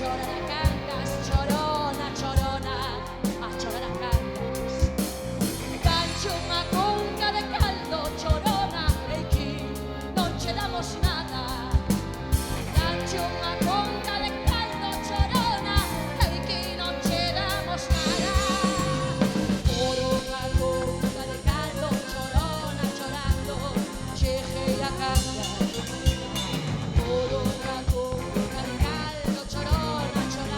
chorona cantas, chorona, chorona, a chorona cantas. Gancho unha conca de caldo, chorona, e aquí non che damos nada. Gancho unha conca de caldo, chorona, e aquí non che damos nada. Por unha conca de caldo, chorona, chorando, cheguei a casa. Por unha conca de caldo, chorona, chorando.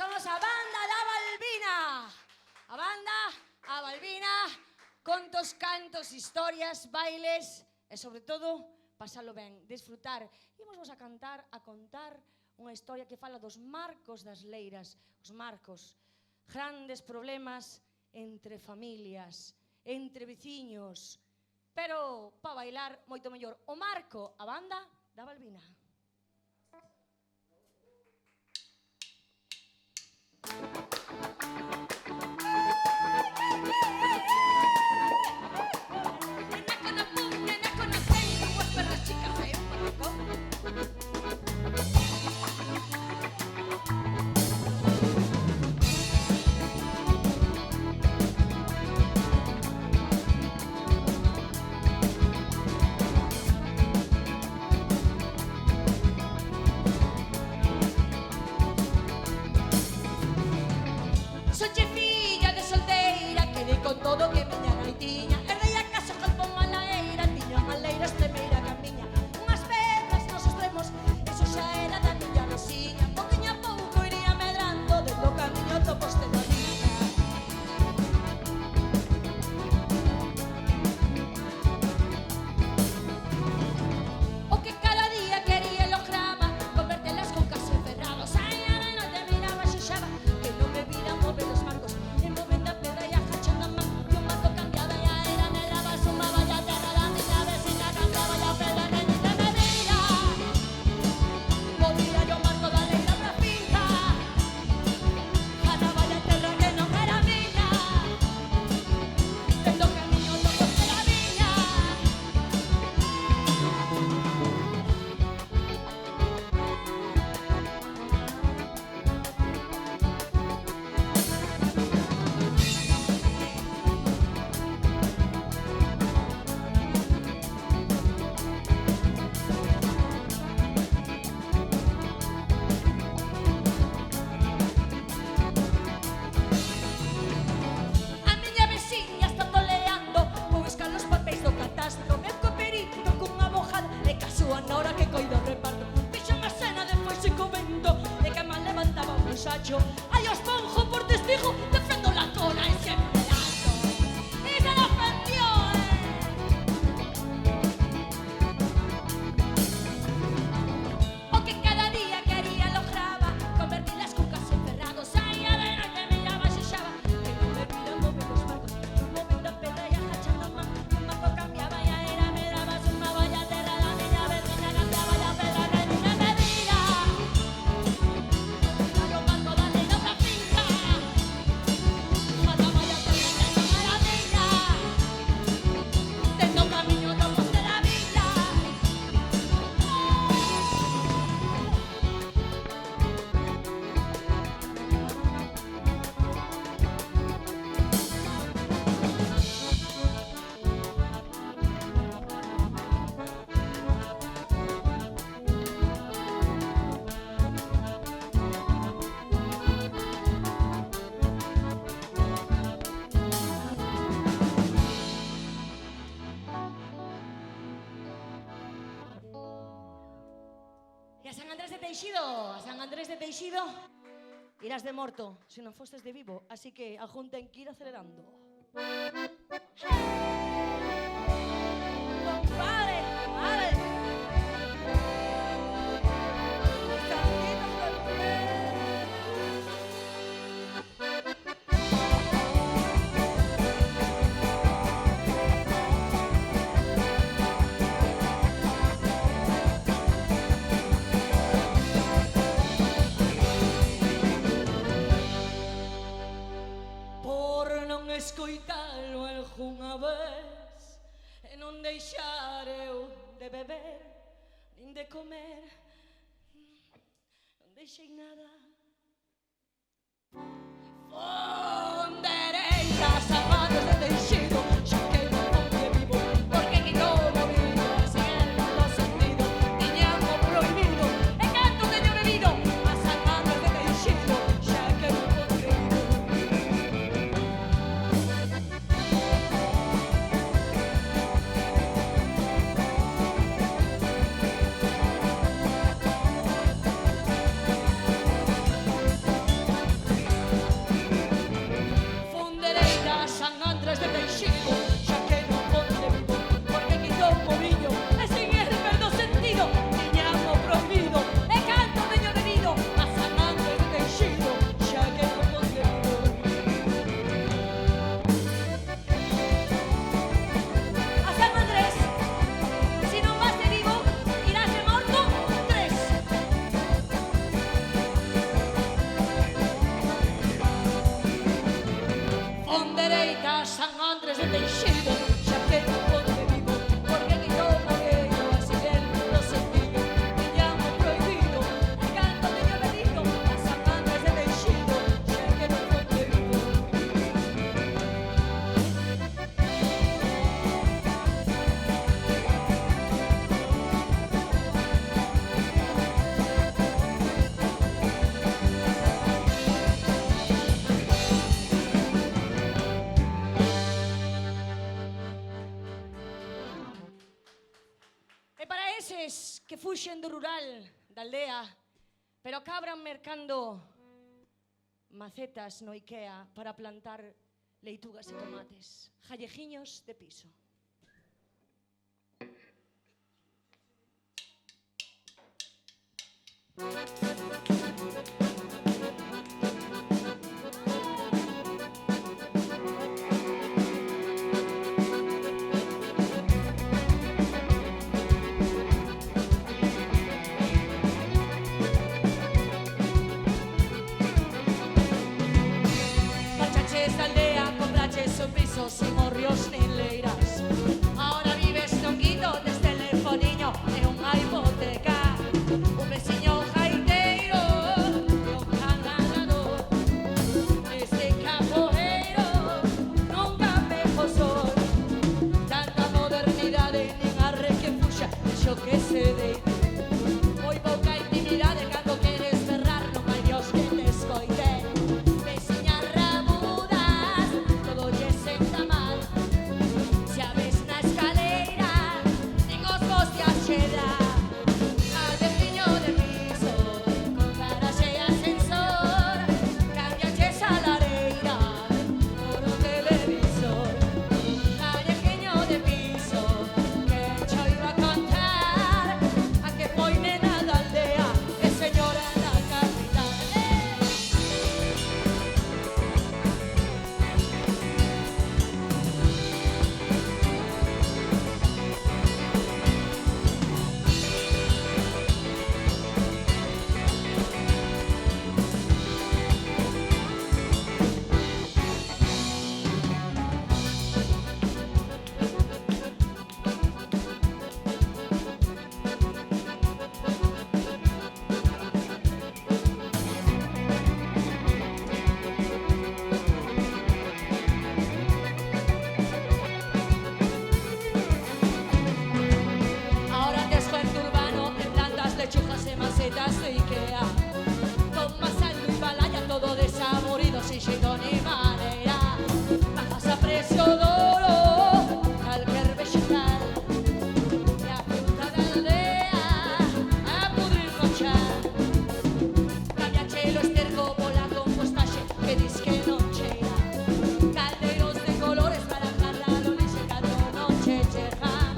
Somos a banda da Balbina. A banda, a Balbina, contos, cantos, historias, bailes e, sobre todo, pasalo ben, disfrutar. Imos vos a contar unha historia que fala dos marcos das leiras, os marcos, grandes problemas entre familias, entre veciños, pero para bailar moito mellor. O marco, a banda da Balbina. Soche filla de solteira, quedei con todo que miña nai tiña. Herdei a casa con pon a laeira, tiña unha leira estemeira que a miña. Unhas pedras nos extremos, eso xa era da miña veciña. Pouquinho a pouco iría medrando, dentro o camiño do poste da viña. O que cada día quería lograba, converter las cucas en ferrados. Ai, a noite miraba, xuxaba, que non me vira mover os marcos. En movendo a pedra e agachando a man, que o marco cambiaba e a era negraba, sumaba e a terra da miña vecina cambiaba e a pedra que ni se me vira. Movía yo o marco da leira pra finca, ganaba e a terra que non era miña. Dentro o camiño do poste da viña. A miña veciña está toleando, vou buscar os papéis do catastro. Meu coperito cunha bojada e ca súa nora que coida o reparto. Fixo unha cena de foice co vento e que mal levantaba un muchacho. Ai, os ponjo por testigo, defendo la cola en siempre alto. E se la ofendió, O que cada día quería lograba, convertir las cucas en ferrados. Ai, a ver, te miraba, xuxaba, que non me vira mover os marcos. Movendo a pedra e agachando a man, que o marco cambiaba e a era me daba, sumaba e a terra da miña vecina cambiaba e a pedra que ni se me vira. Ai, o marco da leira pra finca, ganaba e a terra que non era miña. Dentro o camiño do poste da viña. E a San Andrés de Teixido, irás de morto, se non fostes de vivo, así que a Jun ten que ir acelerando. Compadre, vale. Por non escoitalo algunha vez e non deixar eu de beber nin de comer, non deixei nada. Fonderei as zapatos de Teixido, xa que non onde vivo, porque quitou o vivo sin el todo sentido. Tiñamos prohibido e canto teño bebido as zapatos de Teixido, xa que non onde vivo. fuxen do rural, da aldea, pero acabran mercando macetas no Ikea para plantar leitugas e tomates, jallejiños de piso. Marchaches da aldea, compraches un piso sin morrios nin leiras. Ahora vives nun guido des telefoniño e unha hipoteca. Un veciño jaiteiro e un canadador. Este capoeiro nunca vejo sol. Tanta modernidade nin arre que fuxa, xo que se deite. Moi pouca intimidade cando queres berrar, non hai Dios que te escoite. Veciñas rabudas, todo lle senta mal. Se a ves na escaleira, nin os vos te axeda. Al veciño de piso, con garaxe e ascensor, cambiaches a lareira por un televisor. Callejeño de piso, que cho iba a contar, a que foi nena da aldea e señora da capital. Ahora te esfuerzo urbano en plantas, lechugas y macetas de Ikea. Con masa y balaya, todo desamorido, sin xeito ni maneira. Bajas a precio duro, calquer vegetal. E a fruta da aldea a pudrir no chan. Cambiache lo esterco pola compostaxe, que dis que non cheira. Calderos de colores para jarralo lixe cando non che chegan.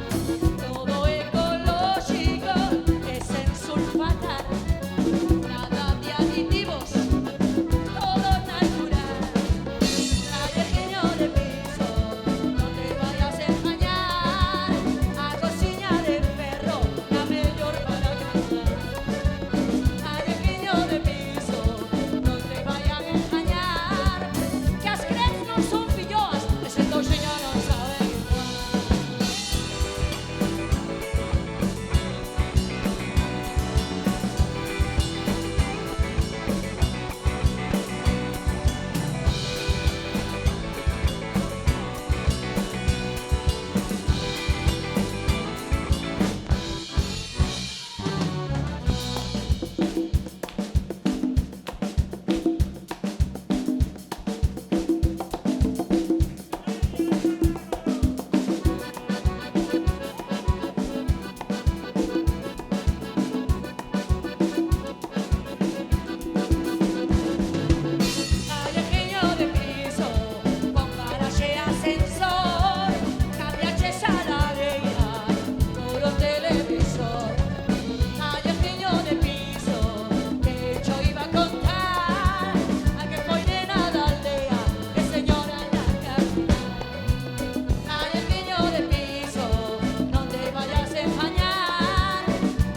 Todo ecolóxico e sen sulfatar. Nada de aditivos, todo natural. Callejeño de piso, non te vayas a engañar. A cociña de ferro, la mellor para casar. Callejeño de piso, non te vayan a engañar. Que as crees non son filloas, e se tos xa non saben igual. Callejeño de piso, con garaxe e ascensor, cambiaches a lareira por un televisor. Callejeño de piso, que cho iba a contar, a que foi nena da aldea e señora da capital. Callejeño de piso, non te vayas a engañar.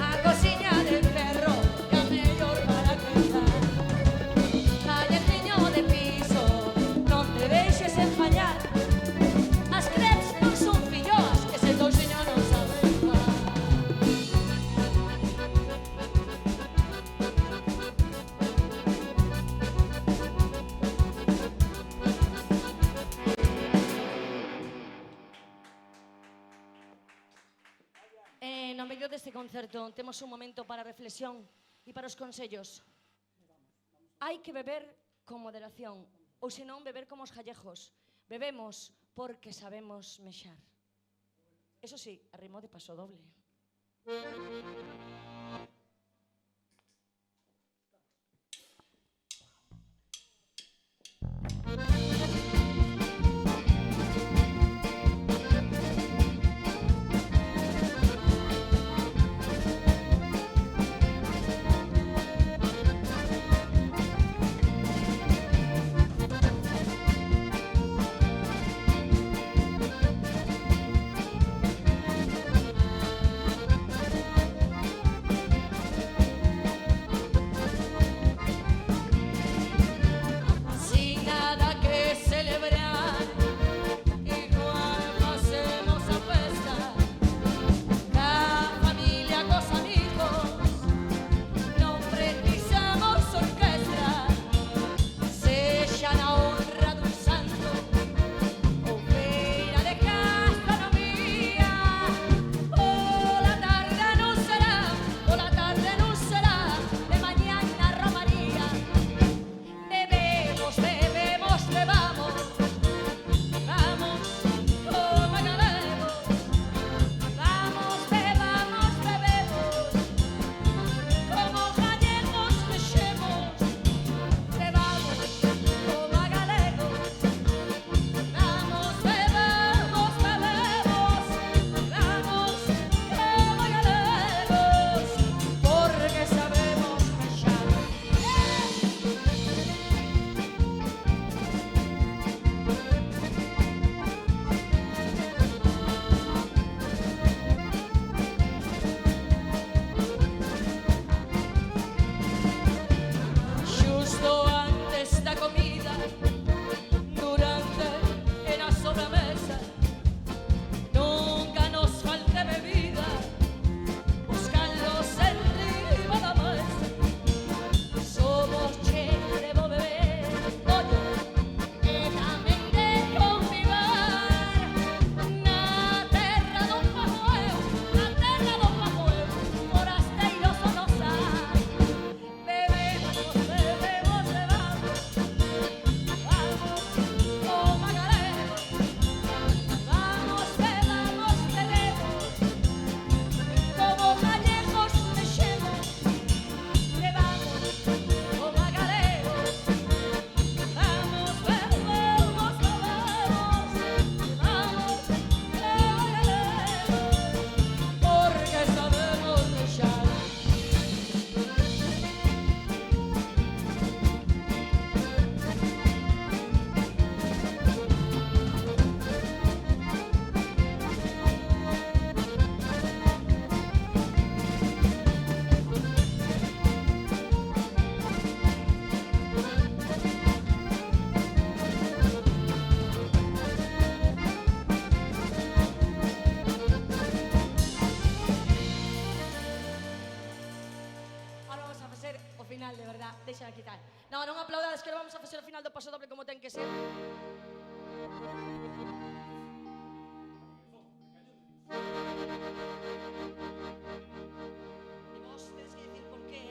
A cociña de ferro, que a mellor para casar. Callejeño de piso, non te deixes engañar. As crepes non son filloas, que se tos xa non saben igual. No medio deste concerto temos un momento para a reflexión e para os consellos. Hai que beber con moderación, ou senón beber como os gallejos. Bebemos porque sabemos mexar. Eso sí, a ritmo de paso doble. ser o final, de verdad. Deixa de quitar. Non aplaudades, que non vamos a facer o final do paso doble como ten que ser. E vos tedes que decir por qué,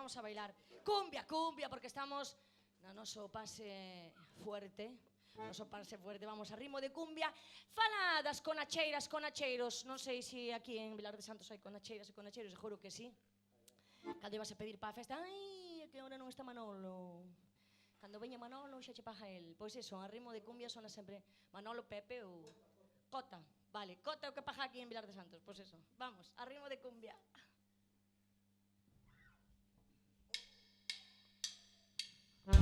Vamos a bailar. Cumbia, cumbia, porque estamos no noso pase fuerte. Vamos a ritmo de cumbia. Fala das conacheiras, conacheiros. Non sei se aquí en Vilar de Santos hai conacheiras e conacheiros, seguro que sí. Cando ibas a pedir pa a festa, ai, que ahora non está Manolo. Cando veña Manolo, xa che paja el. Pois eso, a ritmo de cumbia sona sempre Manolo, Pepe ou Cota. Vale, Cota é o que paja aquí en Vilar de Santos. Pois eso, vamos, a ritmo de cumbia. Con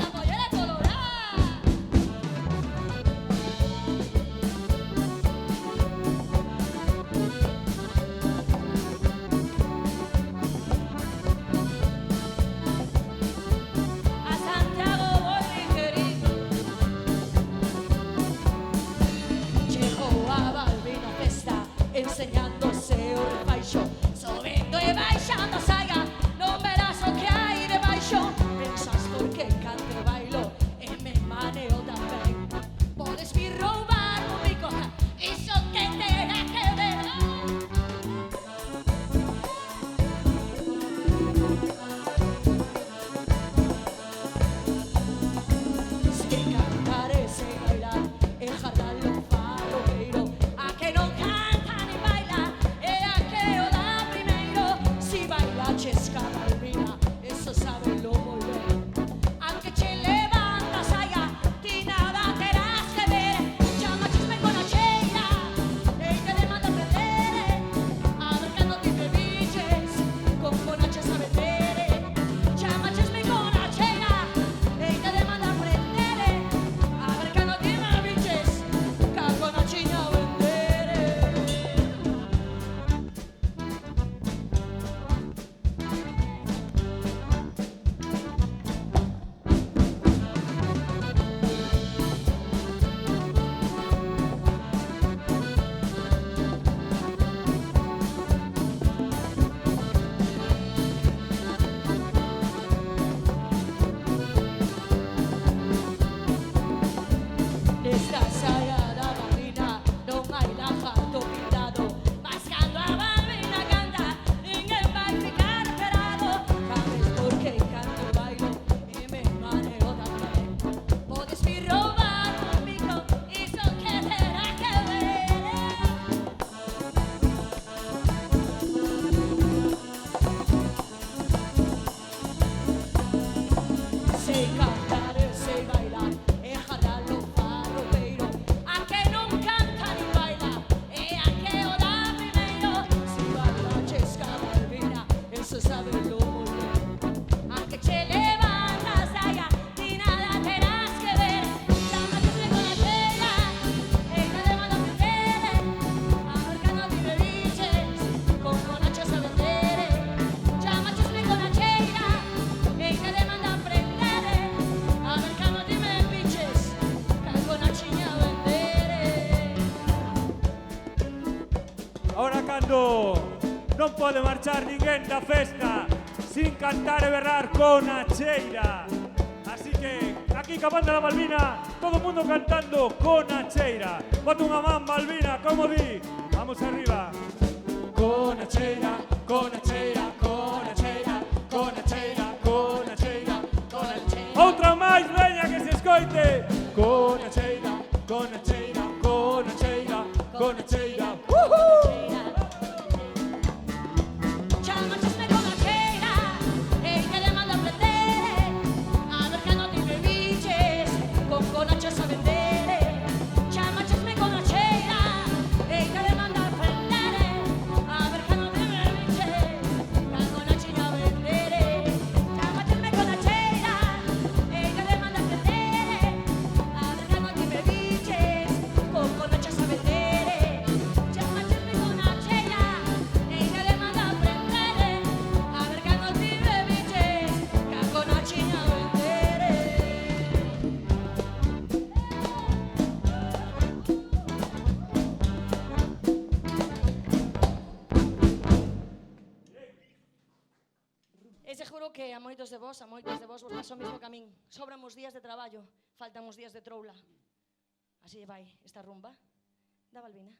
la pollera colorada. A Santiago voy, mi querido. Llegó a Balbina Festa enseñándose o rebaixo. Subindo e baixando saia, non verás o que hai debaixo. Pensas porque canto e bailo e me maneo tamén. Podes vir roubar o bico, iso que terá que ver. Se cantar e se bailar e jardalo farroqueiro, a que non canta ni baila e a que o dá primeiro. Si bailaches Balbina, eso sábelo moi ben. Aunque che levantas saia, ti nada terás que ver. Chamachisme con a cheira, e te demanda perder. A ver cando ti te biches, con conachas a vender. Chamachisme con a cheira, e te demanda prender. A ver cando ti me biches, con conachiña a vender. Nesta saia da Balbina non hai lagarto pintado, mas cando a Balbina canta ninguén vai ficar parado. Sabes por que canto e bailo e me maneo tamén. Podes vir roubar un bico, iso que terá que ver. Sei cantar e sei bailar e jardalo farroqueiro, a que non canta ni baila e a que o dá primeiro. Si bailaches Balbina, eso sábelo moi ben. A que che levantas saia, ti nada terás que ver. Chamachisme con a cheira, e te demanda prender. A ver cando ti me biches, con conachas a vender. Chamachisme con a cheira, e te demanda prender. A ver cando ti me biches, con conachiña a vender. Ahora cando non pode marchar ninguén da festa sin cantar e berrar con a cheira. Así que aquí ca banda da Balbina, todo o mundo cantando con a cheira. Bota unha man, Balbina, como di? Vamos arriba. Con a cheira, con a cheira, con a cheira, con a cheira, con a cheira, con a cheira. Outra máis, veña que se escoite. Con a cheira, con a moitos de vos vos paso o mismo camín. Sobran os días de traballo, faltan os días de troula. Así vai esta rumba da Balbina.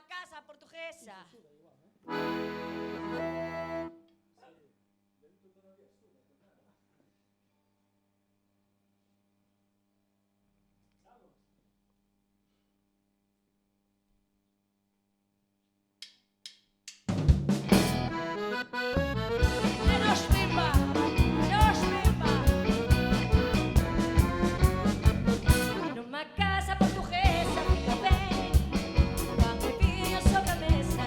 Casa portuguesa. Numa casa portuguesa, fica bem, pão e vinho sobre a mesa.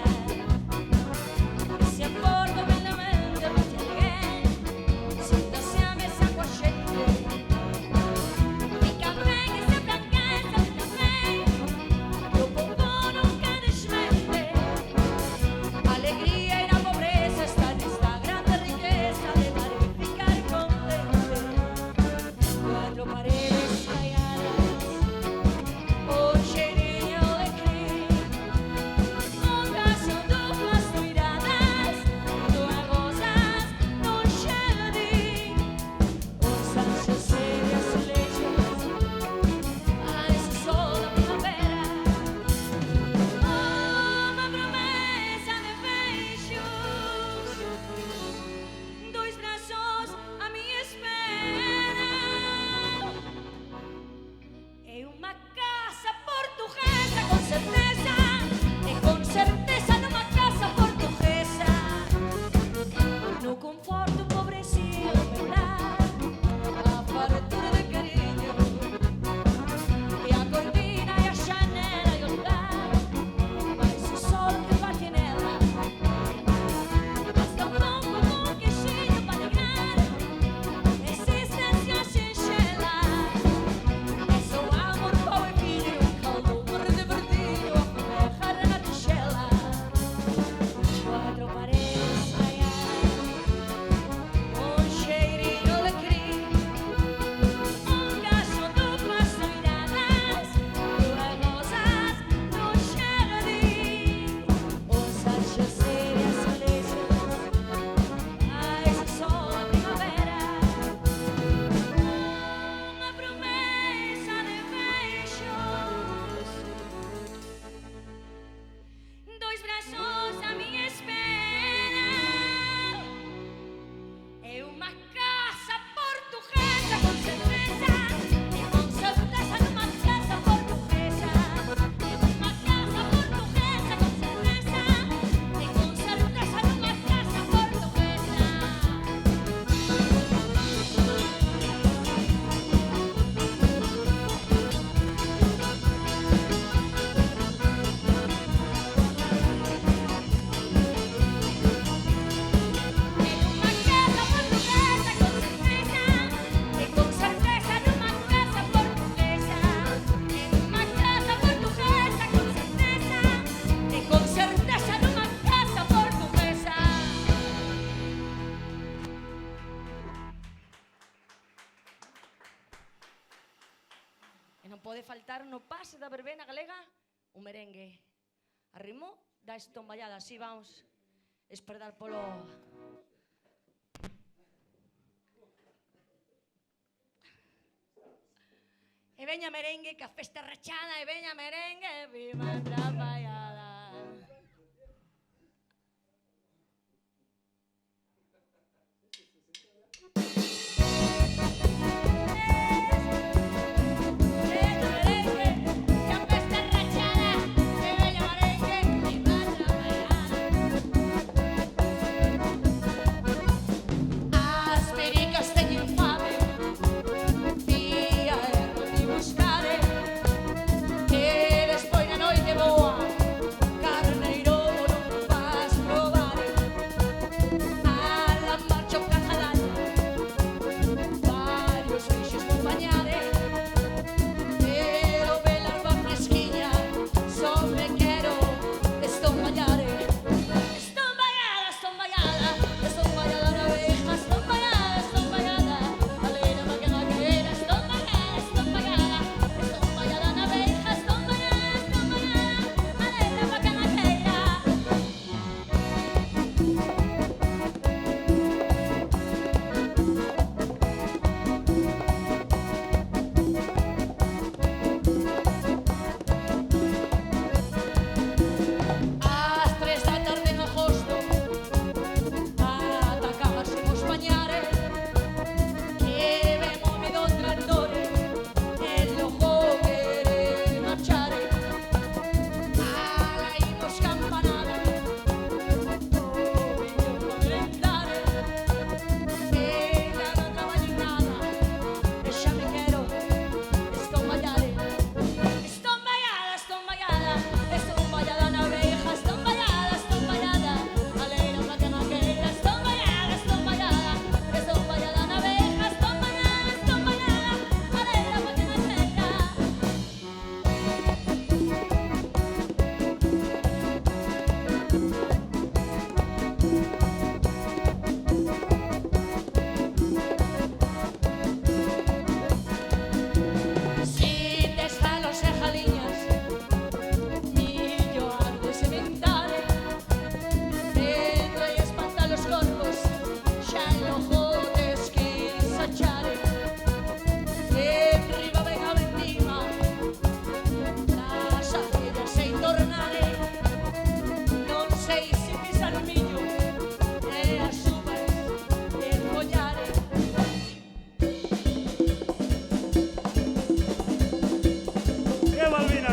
Non pode faltar no pase da verbena galega o merengue. Arrimou da estomballada, así vamos esperdar polo... E veña merengue, que a festa rachada, e veña merengue, viva a trapallada.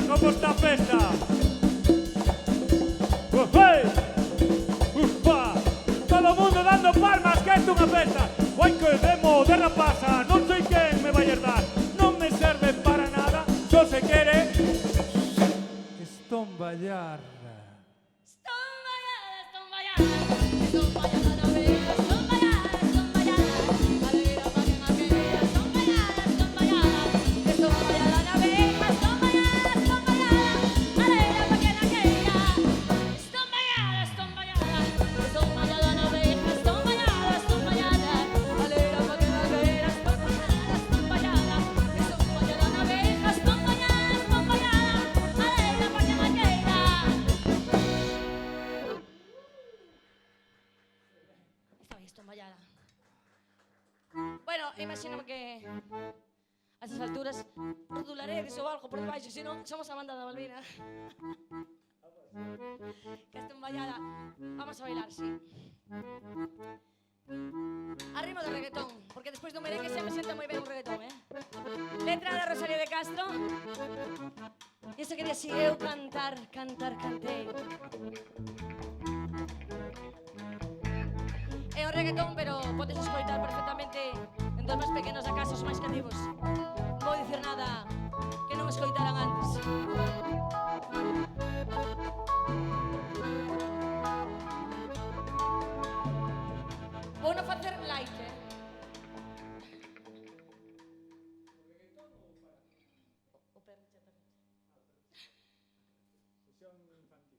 ¿Cómo está festa? ¡Hey! ¡Ufa! Todo el mundo dando palmas, que es una festa. Hoy que demo de rapaza, no sé quién me va a ayudar. No me sirve para nada, yo se quiere estomballar. Bueno, imagíname que a estas alturas rodularedes ou algo por debaixo, senón somos a banda da Malvina. Que esta emballada. Vamos a bailar, sí. A ritmo de reggaetón, porque despois do merengue sempre senta moi ben un reggaetón, Letra de Rosario de Castro. E isto quería así, eu cantei. É un reggaetón, pero podes escoitar perfectamente en dos máis pequenos da casa, os máis cativos. Non vou dicir nada que non escoitaran antes. Vou non facer like, O perche. Sesión infantil.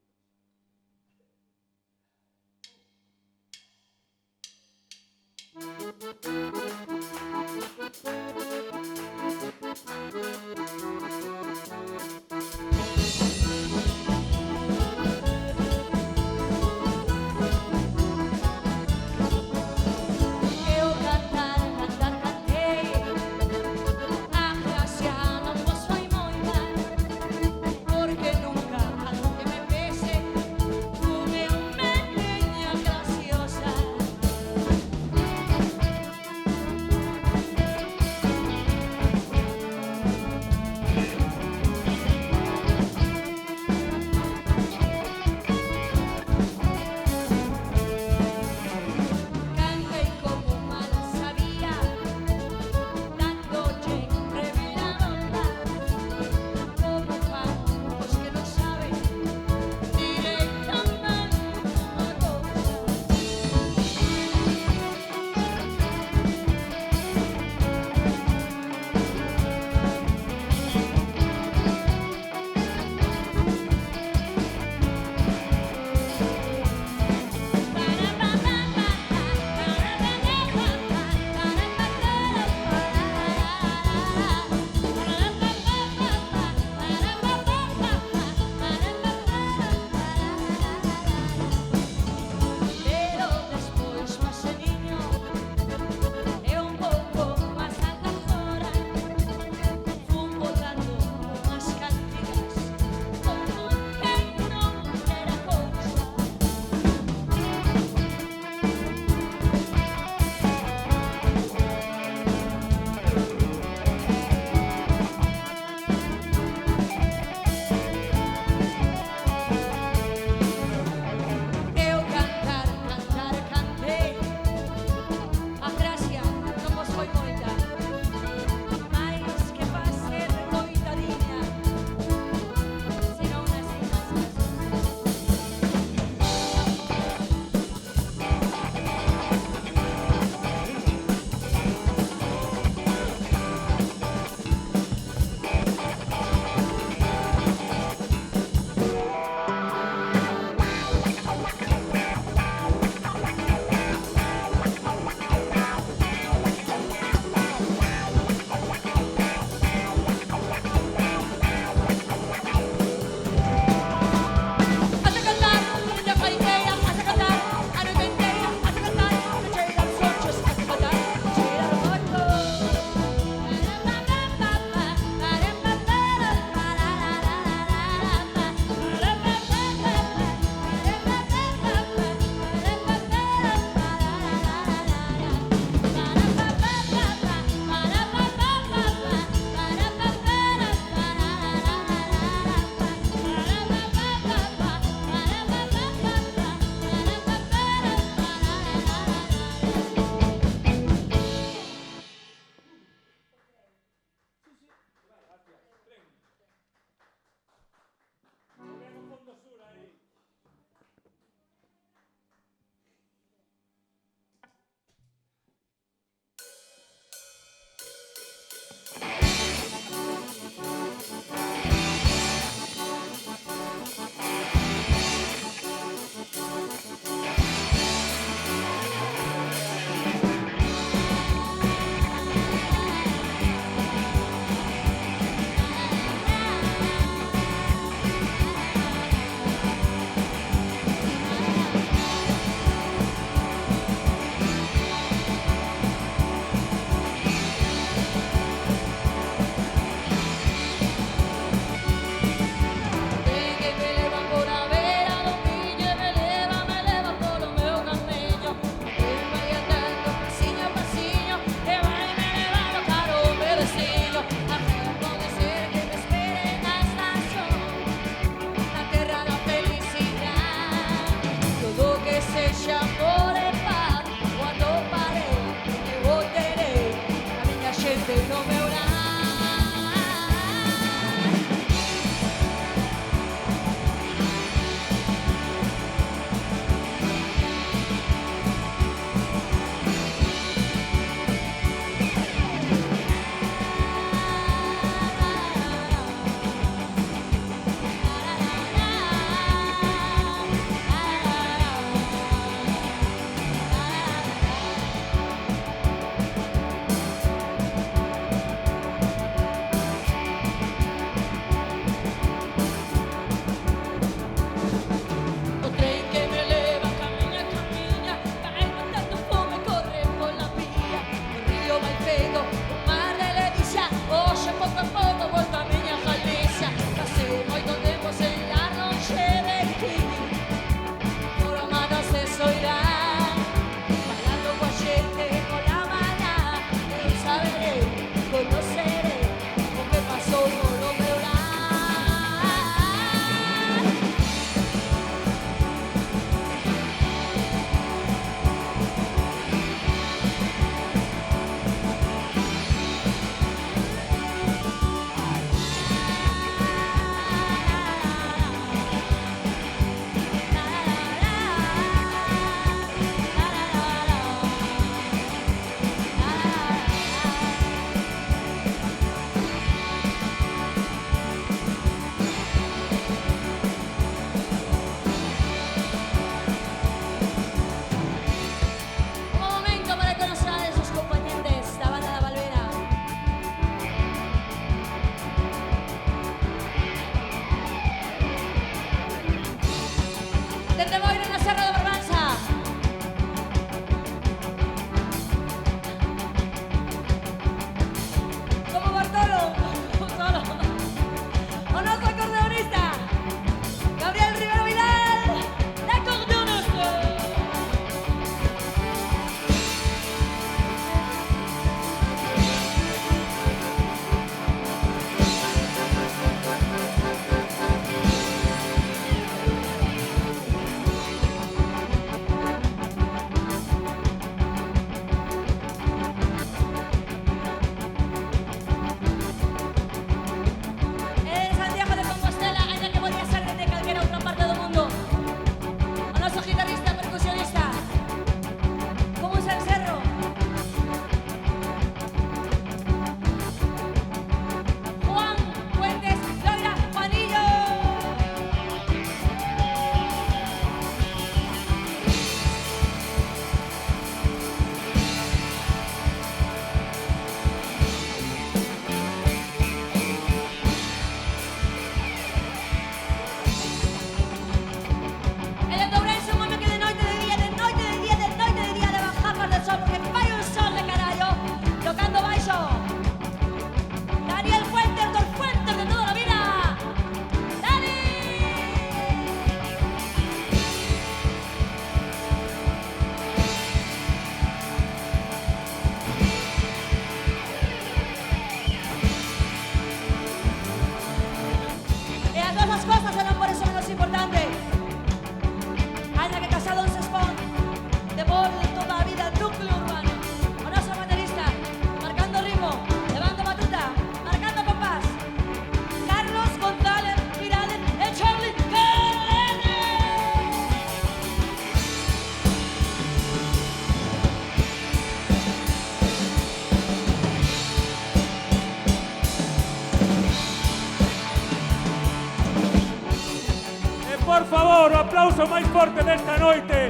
favor, o aplauso máis forte desta noite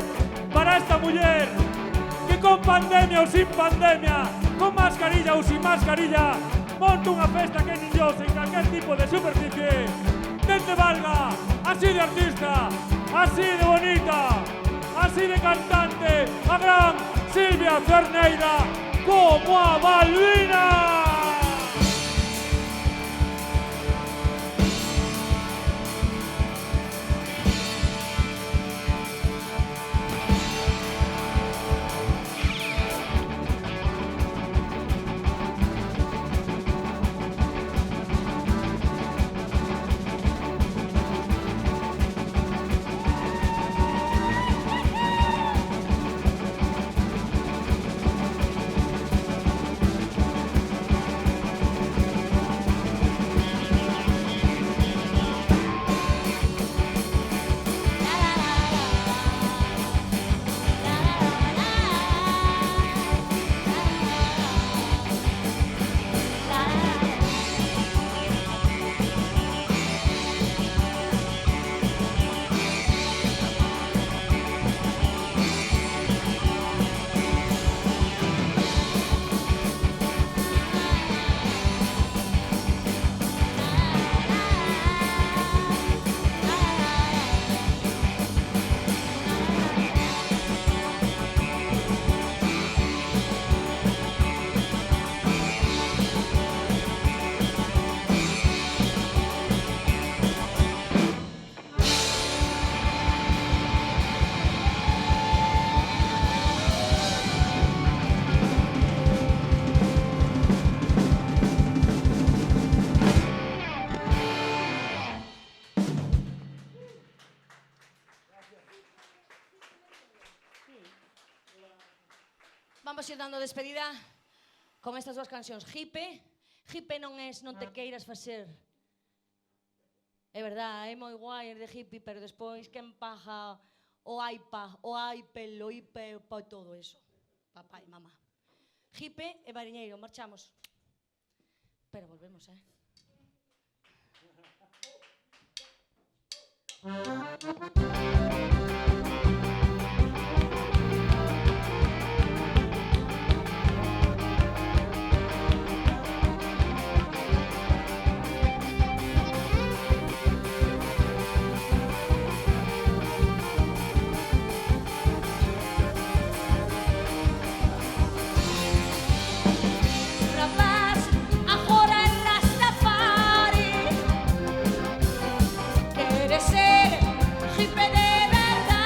para esta muller que con pandemia ou sin pandemia, con mascarilla ou sin mascarilla, monta unha festa que nin Dios en calquer tipo de superficie. Dende Valga, así de artista, así de bonita, así de cantante, a gran Silvia Cerneira, como a Balbina. Vamos ir dando despedida con estas dúas cancións. Hipe non te queiras facer. É verdad, é moi guai de hippie, pero despois quen paga o aipa, o aipel, o ipe, pa todo eso. Papá e mamá. Hipe e Mariñeiro, marchamos. Pero volvemos, Rapaz, agora en Rastafari quere ser hippie de verdade.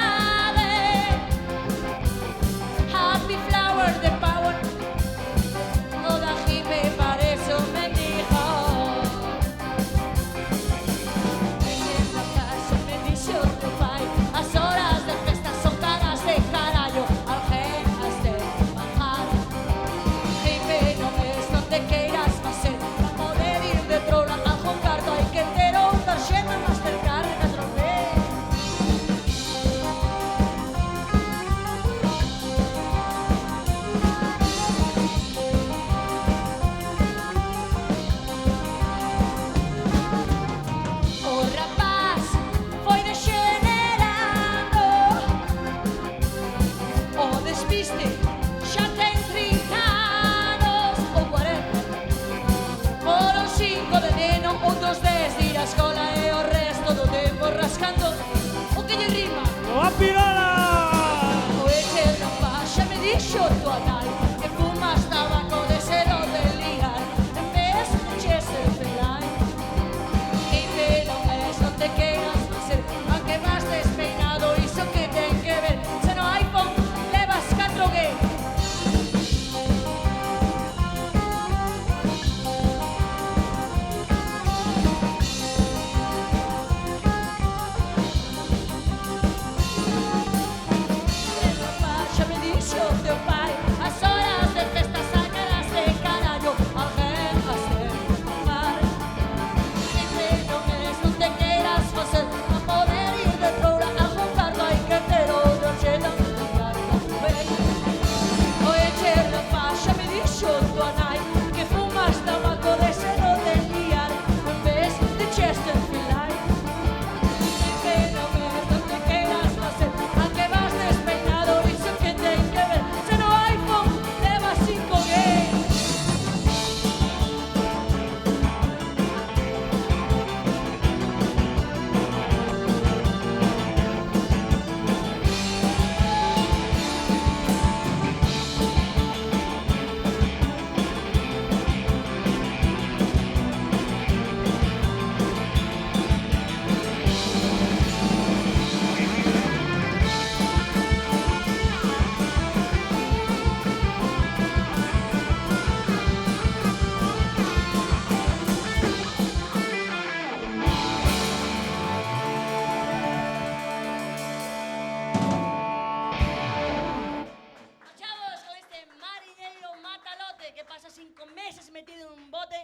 pasa 5 meses metido en un bote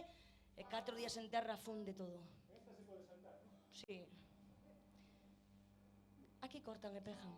e 4 días en terra funde todo. Esta se pode saltar, non? Sí. Aquí cortan e pegan.